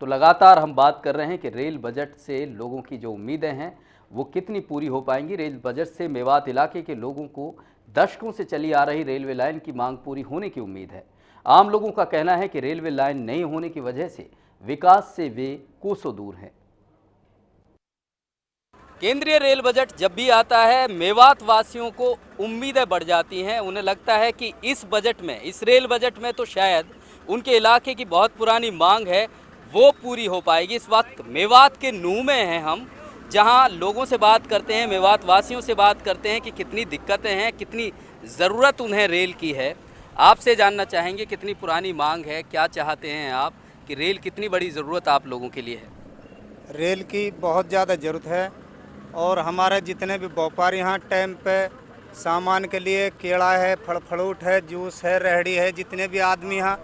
तो लगातार हम बात कर रहे हैं कि रेल बजट से लोगों की जो उम्मीदें हैं वो कितनी पूरी हो पाएंगी। रेल बजट से मेवात इलाके के लोगों को दशकों से चली आ रही रेलवे लाइन की मांग पूरी होने की उम्मीद है। आम लोगों का कहना है कि रेलवे लाइन नहीं होने की वजह से विकास से वे कोसों दूर हैं। केंद्रीय रेल बजट जब भी आता है मेवात वासियों को उम्मीदें बढ़ जाती हैं। उन्हें लगता है कि इस बजट में, इस रेल बजट में तो शायद उनके इलाके की बहुत पुरानी मांग है वो पूरी हो पाएगी। इस वक्त मेवात के नूह में हैं हम, जहां लोगों से बात करते हैं, मेवात वासियों से बात करते हैं कि कितनी दिक्कतें हैं, कितनी ज़रूरत उन्हें रेल की है। आपसे जानना चाहेंगे कितनी पुरानी मांग है, क्या चाहते हैं आप कि रेल कितनी बड़ी ज़रूरत आप लोगों के लिए है? रेल की बहुत ज़्यादा ज़रूरत है और हमारे जितने भी व्यापारी यहाँ टाइम पे सामान के लिए केला है, फल फ्रूट है, जूस है, रेहड़ी है, जितने भी आदमी यहाँ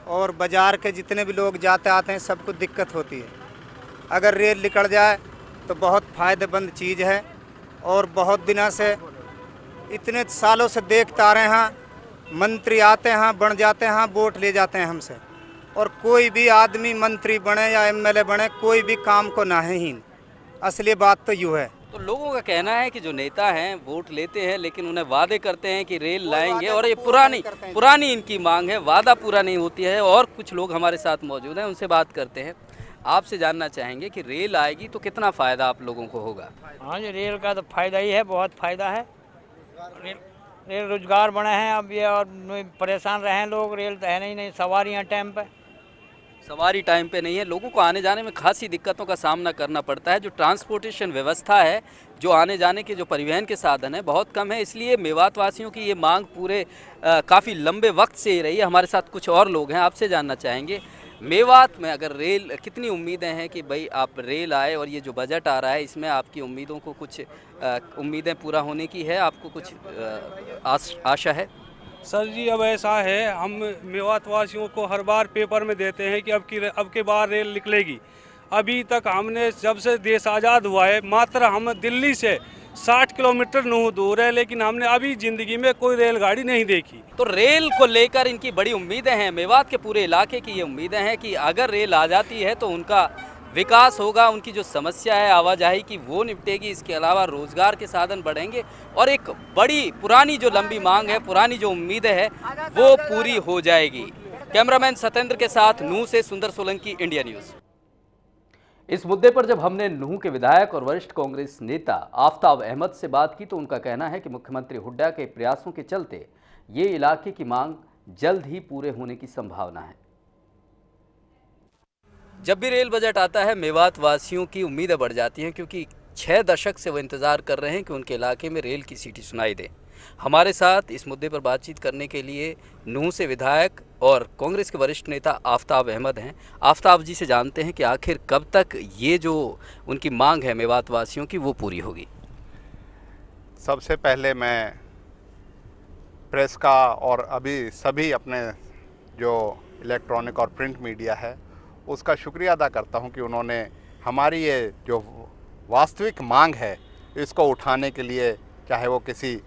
और बाज़ार के जितने भी लोग जाते आते हैं सबको दिक्कत होती है। अगर रेल निकल जाए तो बहुत फ़ायदेमंद चीज़ है और बहुत दिनों से इतने सालों से देखते आ रहे हैं। मंत्री आते हैं, बन जाते हैं, वोट ले जाते हैं हमसे, और कोई भी आदमी मंत्री बने या एमएलए बने कोई भी काम को ना है ही। असली बात तो यूँ है। तो लोगों का कहना है कि जो नेता हैं वोट लेते हैं लेकिन उन्हें वादे करते हैं कि रेल लाएंगे और ये पुरानी इनकी मांग है, वादा पूरा नहीं होती है। और कुछ लोग हमारे साथ मौजूद हैं, उनसे बात करते हैं। आपसे जानना चाहेंगे कि रेल आएगी तो कितना फ़ायदा आप लोगों को होगा? हाँ जी, रेल का तो फ़ायदा ही है, बहुत फ़ायदा है। रेल रोजगार बने हैं अब ये, और परेशान रहे हैं लोग। रेल तो है नहीं सवारियाँ टाइम पे, सवारी टाइम पे नहीं है, लोगों को आने जाने में खासी दिक्कतों का सामना करना पड़ता है। जो ट्रांसपोर्टेशन व्यवस्था है, जो आने जाने के जो परिवहन के साधन है बहुत कम है। इसलिए मेवात वासियों की ये मांग पूरे काफ़ी लंबे वक्त से ही रही है। हमारे साथ कुछ और लोग हैं, आपसे जानना चाहेंगे मेवात में अगर रेल, कितनी उम्मीदें हैं कि भाई आप रेल आए और ये जो बजट आ रहा है इसमें आपकी उम्मीदों को कुछ उम्मीदें पूरा होने की है, आपको कुछ आशा है? सर जी, अब ऐसा है, हम मेवात वासियों को हर बार पेपर में देते हैं कि अब की बार रेल निकलेगी। अभी तक हमने जब से देश आज़ाद हुआ है मात्र हम दिल्ली से 60 किलोमीटर दूर है, लेकिन हमने अभी ज़िंदगी में कोई रेलगाड़ी नहीं देखी। तो रेल को लेकर इनकी बड़ी उम्मीदें हैं, मेवात के पूरे इलाके की ये उम्मीदें हैं कि अगर रेल आ जाती है तो उनका विकास होगा, उनकी जो समस्या है आवाजाही की वो निपटेगी। इसके अलावा रोजगार के साधन बढ़ेंगे और एक बड़ी पुरानी जो लंबी मांग है, पुरानी जो उम्मीदें हैं वो पूरी हो जाएगी। कैमरामैन सत्येंद्र के साथ नूह से सुंदर सोलंकी, इंडिया न्यूज़। इस मुद्दे पर जब हमने नूह के विधायक और वरिष्ठ कांग्रेस नेता आफ्ताब अहमद से बात की तो उनका कहना है कि मुख्यमंत्री हुड्डा के प्रयासों के चलते ये इलाके की मांग जल्द ही पूरे होने की संभावना है। जब भी रेल बजट आता है मेवात वासियों की उम्मीदें बढ़ जाती हैं, क्योंकि 6 दशक से वो इंतज़ार कर रहे हैं कि उनके इलाके में रेल की सीटी सुनाई दे। हमारे साथ इस मुद्दे पर बातचीत करने के लिए नूह से विधायक और कांग्रेस के वरिष्ठ नेता आफ्ताब अहमद हैं। आफ्ताब जी से जानते हैं कि आखिर कब तक ये जो उनकी मांग है मेवात वासियों की वो पूरी होगी। सबसे पहले मैं प्रेस का और अभी सभी अपने जो इलेक्ट्रॉनिक और प्रिंट मीडिया है उसका शुक्रिया अदा करता हूं कि उन्होंने हमारी ये जो वास्तविक मांग है इसको उठाने के लिए, चाहे वो किसी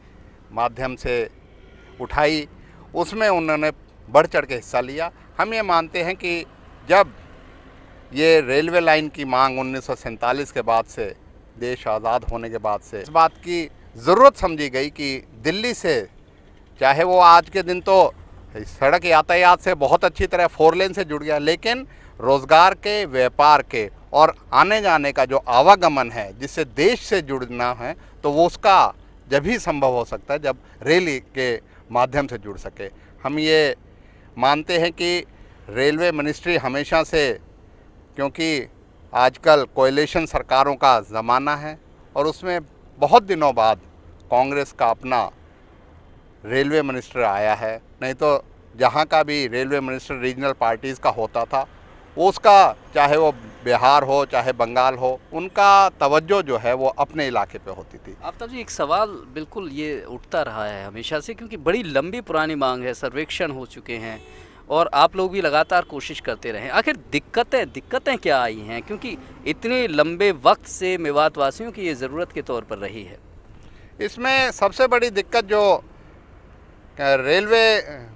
माध्यम से उठाई, उसमें उन्होंने बढ़ चढ़ के हिस्सा लिया। हम ये मानते हैं कि जब ये रेलवे लाइन की मांग 1947 के बाद से, देश आज़ाद होने के बाद से, इस बात की ज़रूरत समझी गई कि दिल्ली से, चाहे वो आज के दिन तो सड़क यातायात से बहुत अच्छी तरह 4 लेन से जुड़ गया, लेकिन रोज़गार के, व्यापार के और आने जाने का जो आवागमन है जिससे देश से जुड़ना है, तो वो उसका जब ही संभव हो सकता है जब रेल के माध्यम से जुड़ सके। हम ये मानते हैं कि रेलवे मिनिस्ट्री हमेशा से, क्योंकि आजकल कोएलिशन सरकारों का ज़माना है और उसमें बहुत दिनों बाद कांग्रेस का अपना रेलवे मिनिस्टर आया है, नहीं तो जहाँ का भी रेलवे मिनिस्टर रीजनल पार्टीज़ का होता था, उसका चाहे वो बिहार हो चाहे बंगाल हो, उनका तवज्जो जो है वो अपने इलाके पे होती थी। आफ्ताब जी, एक सवाल बिल्कुल ये उठता रहा है हमेशा से, क्योंकि बड़ी लंबी पुरानी मांग है, सर्वेक्षण हो चुके हैं और आप लोग भी लगातार कोशिश करते रहे। आखिर दिक्कतें क्या आई हैं, क्योंकि इतने लंबे वक्त से मेवात वासियों की ये ज़रूरत के तौर पर रही है? इसमें सबसे बड़ी दिक्कत जो रेलवे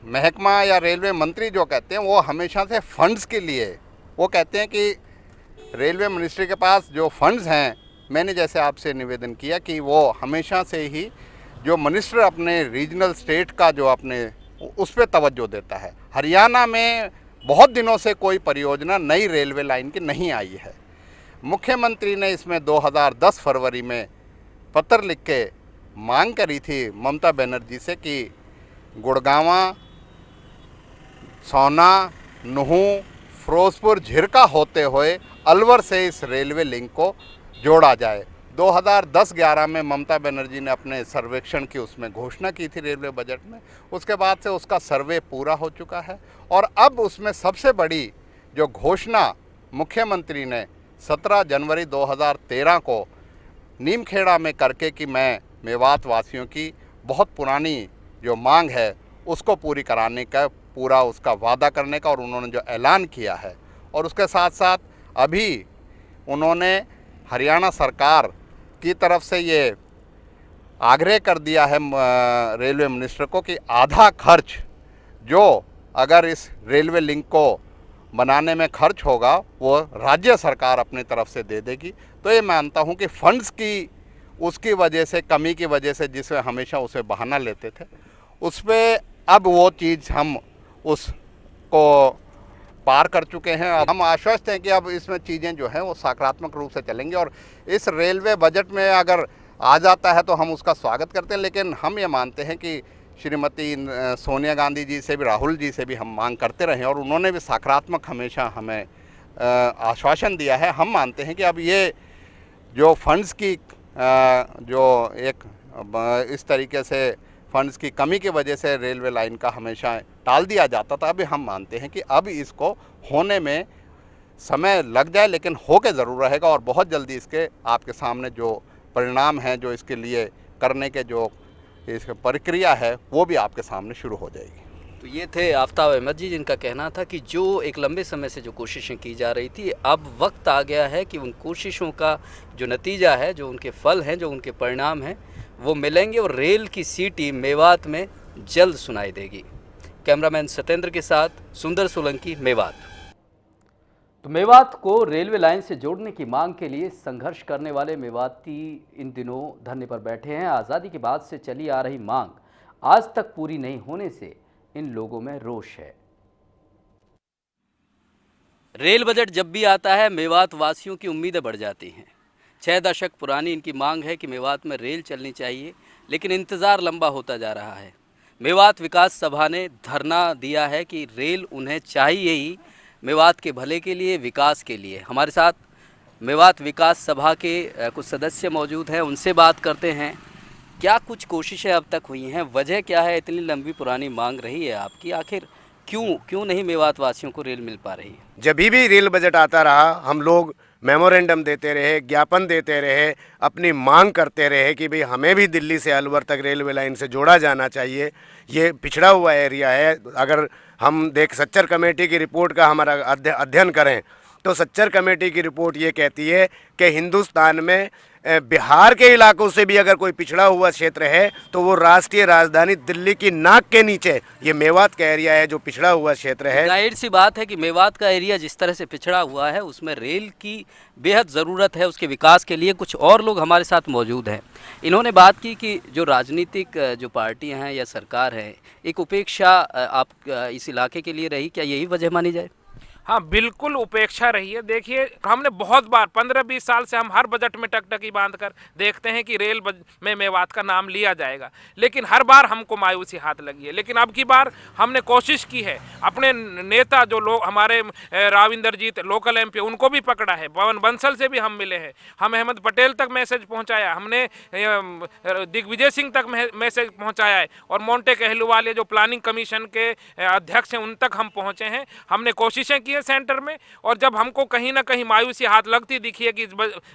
महकमा या रेलवे मंत्री जो कहते हैं वो हमेशा से फंड्स के लिए वो कहते हैं कि रेलवे मिनिस्ट्री के पास जो फंड्स हैं, मैंने जैसे आपसे निवेदन किया कि वो हमेशा से ही जो मिनिस्टर अपने रीजनल स्टेट का जो अपने उस पर तवज्जो देता है। हरियाणा में बहुत दिनों से कोई परियोजना नई रेलवे लाइन की नहीं आई है। मुख्यमंत्री ने इसमें 2010 फरवरी में पत्र लिख के मांग करी थी ममता बनर्जी से कि गुड़गांवा, सोना, नूहू, फिरोजपुर, झिरका होते हुए अलवर से इस रेलवे लिंक को जोड़ा जाए। 2010-11 में ममता बनर्जी ने अपने सर्वेक्षण की उसमें घोषणा की थी रेलवे बजट में। उसके बाद से उसका सर्वे पूरा हो चुका है और अब उसमें सबसे बड़ी जो घोषणा मुख्यमंत्री ने 17 जनवरी 2013 को नीमखेड़ा में करके कि मैं मेवात वासियों की बहुत पुरानी जो मांग है उसको पूरी कराने का पूरा उसका वादा करने का, और उन्होंने जो ऐलान किया है, और उसके साथ साथ अभी उन्होंने हरियाणा सरकार की तरफ से ये आग्रह कर दिया है रेलवे मिनिस्टर को कि आधा खर्च जो अगर इस रेलवे लिंक को बनाने में खर्च होगा वो राज्य सरकार अपनी तरफ से दे देगी। तो ये मानता हूँ कि फंड्स की उसकी वजह से, कमी की वजह से जिसमें हमेशा उसे बहाना लेते थे, उस पर अब वो चीज़ हम उसको पार कर चुके हैं। अब हम आश्वस्त हैं कि अब इसमें चीज़ें जो हैं वो सकारात्मक रूप से चलेंगी, और इस रेलवे बजट में अगर आ जाता है तो हम उसका स्वागत करते हैं। लेकिन हम ये मानते हैं कि श्रीमती सोनिया गांधी जी से भी, राहुल जी से भी हम मांग करते रहे और उन्होंने भी सकारात्मक हमेशा हमें आश्वासन दिया है। हम मानते हैं कि अब ये जो फंड्स की जो एक इस तरीके से फंड्स की कमी की वजह से रेलवे लाइन का हमेशा टाल दिया जाता था, अभी हम मानते हैं कि अब इसको होने में समय लग जाए लेकिन हो के ज़रूर रहेगा, और बहुत जल्दी इसके आपके सामने जो परिणाम हैं, जो इसके लिए करने के जो इस प्रक्रिया है वो भी आपके सामने शुरू हो जाएगी। तो ये थे आफ्ताब अहमद जी, जिनका कहना था कि जो एक लंबे समय से जो कोशिशें की जा रही थी, अब वक्त आ गया है कि उन कोशिशों का जो नतीजा है, जो उनके फल हैं, जो उनके परिणाम हैं, वो मिलेंगे और रेल की सीटी मेवात में जल्द सुनाई देगी। कैमरामैन सत्येंद्र के साथ सुंदर सोलंकी, मेवात। तो मेवात को रेलवे लाइन से जोड़ने की मांग के लिए संघर्ष करने वाले मेवाती इन दिनों धरने पर बैठे हैं। आज़ादी के बाद से चली आ रही मांग आज तक पूरी नहीं होने से इन लोगों में रोष है। रेल बजट जब भी आता है, मेवात वासियों की उम्मीदें बढ़ जाती हैं। 6 दशक पुरानी इनकी मांग है कि मेवात में रेल चलनी चाहिए, लेकिन इंतज़ार लंबा होता जा रहा है। मेवात विकास सभा ने धरना दिया है कि रेल उन्हें चाहिए ही, मेवात के भले के लिए, विकास के लिए। हमारे साथ मेवात विकास सभा के कुछ सदस्य मौजूद हैं, उनसे बात करते हैं। क्या कुछ कोशिशें अब तक हुई हैं? वजह क्या है इतनी लंबी पुरानी मांग रही है आपकी? आखिर क्यों नहीं मेवात वासियों को रेल मिल पा रही है? जब भी रेल बजट आता रहा, हम लोग मेमोरेंडम देते रहे, ज्ञापन देते रहे, अपनी मांग करते रहे कि भाई हमें भी दिल्ली से अलवर तक रेलवे लाइन से जोड़ा जाना चाहिए। ये पिछड़ा हुआ एरिया है। अगर हम सच्चर कमेटी की रिपोर्ट का हमारा अध्ययन करें तो सच्चर कमेटी की रिपोर्ट ये कहती है कि हिंदुस्तान में बिहार के इलाकों से भी अगर कोई पिछड़ा हुआ क्षेत्र है तो वो राष्ट्रीय राजधानी दिल्ली की नाक के नीचे ये मेवात का एरिया है, जो पिछड़ा हुआ क्षेत्र है। जाहिर सी बात है कि मेवात का एरिया जिस तरह से पिछड़ा हुआ है, उसमें रेल की बेहद ज़रूरत है उसके विकास के लिए। कुछ और लोग हमारे साथ मौजूद हैं। इन्होंने बात की कि जो राजनीतिक जो पार्टियां हैं या सरकार है, एक उपेक्षा आप इस इलाके के लिए रही, क्या यही वजह मानी जाए? हाँ, बिल्कुल उपेक्षा रही है। देखिए, हमने बहुत बार 15-20 साल से हम हर बजट में टकटकी बांध कर देखते हैं कि रेल में मेवात का नाम लिया जाएगा, लेकिन हर बार हमको मायूसी हाथ लगी है। लेकिन अब की बार हमने कोशिश की है, अपने नेता जो लोग हमारे राव इंद्रजीत लोकल MP, उनको भी पकड़ा है, पवन बंसल से भी हम मिले हैं, हम अहमद पटेल तक मैसेज पहुँचाया, हमने दिग्विजय सिंह तक मैसेज पहुँचाया है, और मोंटे कहलूवालिया जो प्लानिंग कमीशन के अध्यक्ष हैं उन तक हम पहुँचे हैं। हमने कोशिशें की सेंटर में, और जब हमको कहीं ना कहीं मायूसी हाथ लगती दिखी है कि इस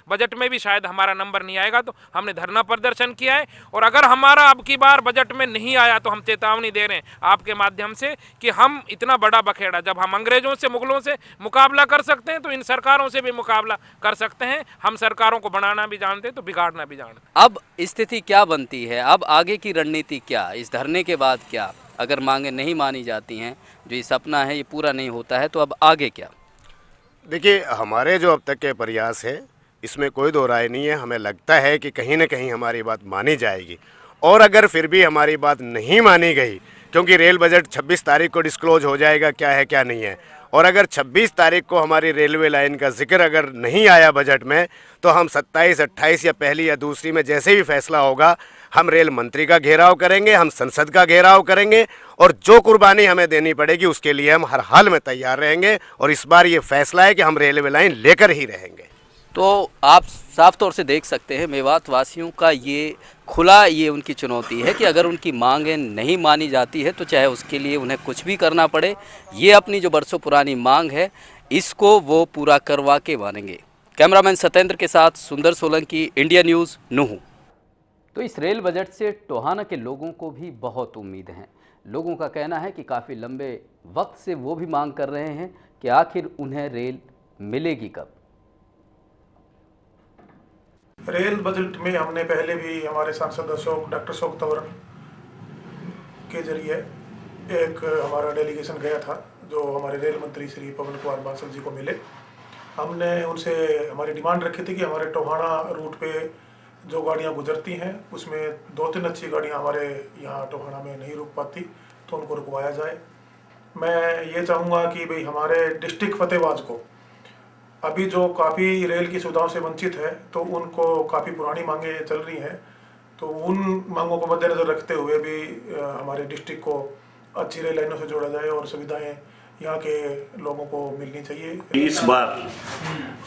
बजट में भी शायद हमारा नंबर नहीं आएगा, तो हमने धरना प्रदर्शन किया है। और अगर हमारा अब की बार बजट में नहीं आया तो हम चेतावनी दे रहे हैं आपके माध्यम से कि हम इतना बड़ा बखेड़ा, जब हम अंग्रेजों से, मुगलों से मुकाबला कर सकते हैं तो इन सरकारों से भी मुकाबला कर सकते हैं। हम सरकारों को बनाना भी जानते हैं तो बिगाड़ना भी जानते हैं। अब स्थिति क्या बनती है? अब आगे की रणनीति क्या? इस धरने के बाद क्या? अगर मांगे नहीं मानी जाती हैं, जो ये सपना है ये पूरा नहीं होता है, तो अब आगे क्या? देखिए, हमारे जो अब तक के प्रयास है इसमें कोई दो राय नहीं है। हमें लगता है कि कहीं ना कहीं हमारी बात मानी जाएगी, और अगर फिर भी हमारी बात नहीं मानी गई, क्योंकि रेल बजट 26 तारीख को डिस्क्लोज हो जाएगा क्या है क्या नहीं है, और अगर 26 तारीख को हमारी रेलवे लाइन का जिक्र अगर नहीं आया बजट में, तो हम 27, 28 या पहली या दूसरी में जैसे भी फैसला होगा, हम रेल मंत्री का घेराव करेंगे, हम संसद का घेराव करेंगे, और जो कुर्बानी हमें देनी पड़ेगी उसके लिए हम हर हाल में तैयार रहेंगे। और इस बार ये फैसला है कि हम रेलवे लाइन लेकर ही रहेंगे। तो आप साफ तौर से देख सकते हैं मेवात वासियों का ये उनकी चुनौती है कि अगर उनकी मांगें नहीं मानी जाती है तो चाहे उसके लिए उन्हें कुछ भी करना पड़े, ये अपनी जो बरसों पुरानी मांग है इसको वो पूरा करवा के मानेंगे। कैमरामैन सत्येंद्र के साथ सुंदर सोलंकी, इंडिया न्यूज़, नूंह। तो इस रेल बजट से टोहाना के लोगों को भी बहुत उम्मीद हैं। लोगों का कहना है कि काफ़ी लंबे वक्त से वो भी मांग कर रहे हैं कि आखिर उन्हें रेल मिलेगी कब। रेल बजट में हमने पहले भी हमारे सांसद डॉक्टर अशोक तंवर के जरिए एक हमारा डेलीगेशन गया था, जो हमारे रेल मंत्री श्री पवन कुमार बांसल जी को मिले। हमने उनसे हमारी डिमांड रखी थी कि हमारे टोहाना रूट पे जो गाड़ियां गुजरती हैं उसमें 2-3 अच्छी गाड़ियां हमारे यहाँ टोहाना में नहीं रुक पाती, तो उनको रुकवाया जाए। मैं ये चाहूँगा कि भाई हमारे डिस्ट्रिक्ट फतेहबाद को अभी जो काफ़ी रेल की सुविधाओं से वंचित है, तो उनको काफ़ी पुरानी मांगें चल रही हैं, तो उन मांगों को मद्देनजर रखते हुए भी हमारे डिस्ट्रिक्ट को अच्छी रेल लाइनों से जोड़ा जाए और सुविधाएं यहाँ के लोगों को मिलनी चाहिए। इस बार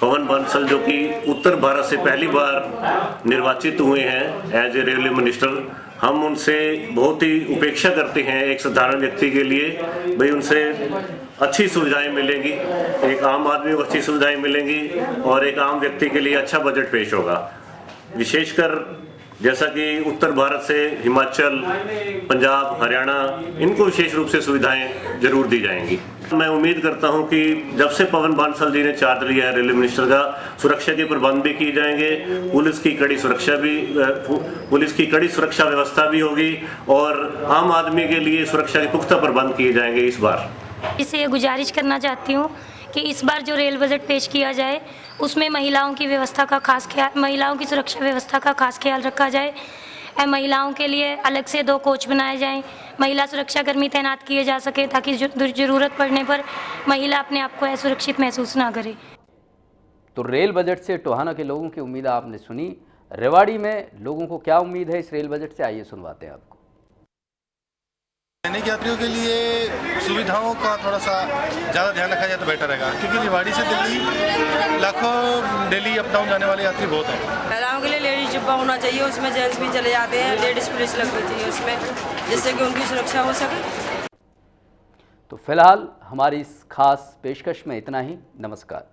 पवन बांसल जो कि उत्तर भारत से पहली बार निर्वाचित हुए हैं एज ए रेलवे मिनिस्टर, हम उनसे बहुत ही उपेक्षा करते हैं एक साधारण व्यक्ति के लिए। भाई उनसे अच्छी सुविधाएं मिलेंगी, एक आम आदमी को अच्छी सुविधाएं मिलेंगी और एक आम व्यक्ति के लिए अच्छा बजट पेश होगा। विशेषकर जैसा कि उत्तर भारत से हिमाचल, पंजाब, हरियाणा, इनको विशेष रूप से सुविधाएं जरूर दी जाएंगी। मैं उम्मीद करता हूं कि जब से पवन बांसल जी ने चार्ज लिया है रेलवे मिनिस्टर का, सुरक्षा के प्रबंध भी किए जाएंगे, पुलिस की कड़ी सुरक्षा व्यवस्था भी होगी और आम आदमी के लिए सुरक्षा के पुख्ता प्रबंध किए जाएंगे। इस बार इसे ये गुजारिश करना चाहती हूँ कि इस बार जो रेल बजट पेश किया जाए उसमें महिलाओं की सुरक्षा व्यवस्था का खास ख्याल रखा जाए। महिलाओं के लिए अलग से 2 कोच बनाए जाएं, महिला सुरक्षा कर्मी तैनात किए जा सके ताकि ज़रूरत पड़ने पर महिला अपने आप को असुरक्षित महसूस ना करे। तो रेल बजट से टोहाना के लोगों की उम्मीद आपने सुनी। रेवाड़ी में लोगों को क्या उम्मीद है इस रेल बजट से, आइए सुनवाते हैं आपको। सैनिक यात्रियों के लिए सुविधाओं का थोड़ा सा ज़्यादा ध्यान रखा जाए तो बेटर रहेगा, क्योंकि रेवाड़ी से दिल्ली लाखों डेली अप डाउन जाने वाले यात्री बहुत हैं। महिलाओं के लिए लेडीज डिब्बा होना चाहिए, उसमें जेंट्स भी चले जाते हैं, लेडीज पुलिस लगनी चाहिए उसमें, जिससे कि उनकी सुरक्षा हो सके। तो फिलहाल हमारी इस खास पेशकश में इतना ही। नमस्कार।